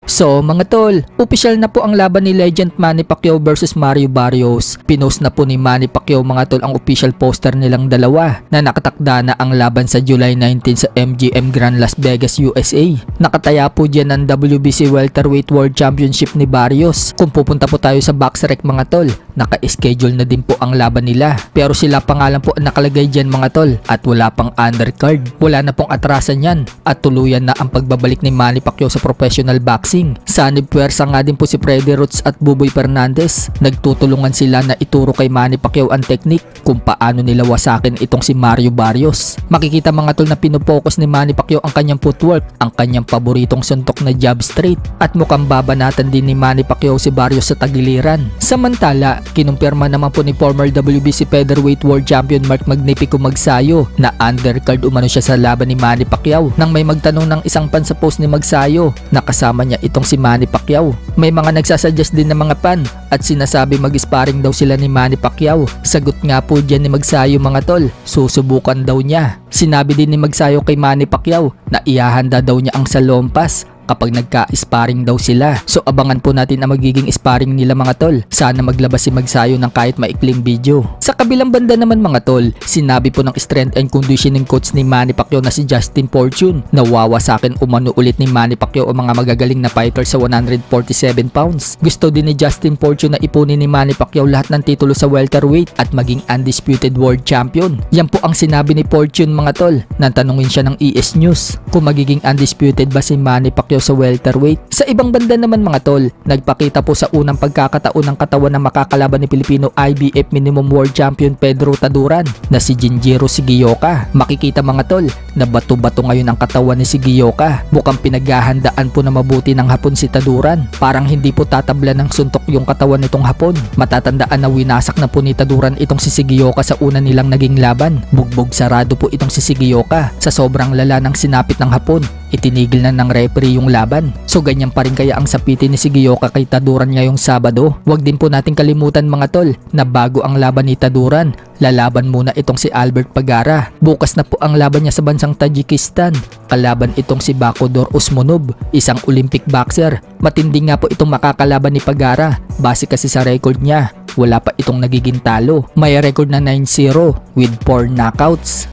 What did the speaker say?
So mga tol, opisyal na po ang laban ni Legend Manny Pacquiao versus Mario Barrios. Pinost na po ni Manny Pacquiao mga tol ang official poster nilang dalawa na nakatakda na ang laban sa July 19 sa MGM Grand Las Vegas, USA. Nakataya po dyan ang WBC Welterweight World Championship ni Barrios. Kung pupunta po tayo sa Boxrec mga tol, naka-schedule na din po ang laban nila. Pero sila pangalan po nakalagay dyan mga tol at wala pang undercard. Wala na pong atrasan yan at tuluyan na ang pagbabalik ni Manny Pacquiao sa professional boxing. Sanib puwersa nga din po si Freddy Roots at Buboy Fernandez. Nagtutulungan sila na ituro kay Manny Pacquiao ang technique kung paano nila wasakin itong si Mario Barrios. Makikita mga tol na pinupokus ni Manny Pacquiao ang kanyang footwork, ang kanyang paboritong suntok na jab straight at mukhang babanatan din ni Manny Pacquiao si Barrios sa tagiliran. Samantala, kinumpirma naman po ni former WBC Featherweight World Champion Mark Magnifico Magsayo na undercard umano siya sa laban ni Manny Pacquiao nang may magtanong ng isang fan sa post ni Magsayo na kasama niya itong si Manny Pacquiao. May mga nagsasuggest din ng mga fan at sinasabi mag-sparring daw sila ni Manny Pacquiao. Sagot nga po dyan ni Magsayo mga tol, susubukan daw niya. Sinabi din ni Magsayo kay Manny Pacquiao na ihahanda daw niya ang salompas kapag nagka-sparring daw sila. So abangan po natin ang magiging sparring nila mga tol. Sana maglabas si Magsayo ng kahit maikling video. Sa kabilang banda naman mga tol, sinabi po ng strength and conditioning coach ni Manny Pacquiao na si Justin Fortune na wawasakin umano ulit ni Manny Pacquiao ang mga magagaling na fighter sa 147 pounds. Gusto din ni Justin Fortune na ipunin ni Manny Pacquiao lahat ng titulo sa welterweight at maging undisputed world champion. Yan po ang sinabi ni Fortune mga tol nang tanungin siya ng ES News kung magiging undisputed ba si Manny Pacquiao sa welterweight. Sa ibang banda naman mga tol, nagpakita po sa unang pagkakataon ng katawan ng makakalaban ni Pilipino IBF Minimum World Champion Pedro Taduran na si Jinjiro Sigioka. Makikita mga tol na bato-bato ngayon ang katawan ni Sigioka. Mukhang pinaghahandaan po na mabuti ng hapon si Taduran. Parang hindi po tatabla ng suntok yung katawan nitong hapon. Matatandaan na winasak na po ni Taduran itong si Sigioka sa una nilang naging laban. Bugbog sarado po itong si Sigioka. Sa sobrang lala ng sinapit ng hapon, itinigil na ng referee yung laban. So ganyan pa rin kaya ang sapitin ni Sigioka kay Taduran ngayong Sabado. Huwag din po natin kalimutan mga tol na bago ang laban ni Taduran, lalaban muna itong si Albert Pagara. Bukas na po ang laban niya sa bansang Tajikistan. Kalaban itong si Bakodor Usmonov, isang Olympic boxer. Matindi nga po itong makakalaban ni Pagara. Base kasi sa record niya, wala pa itong nagiging talo. May record na 9-0 with 4 knockouts.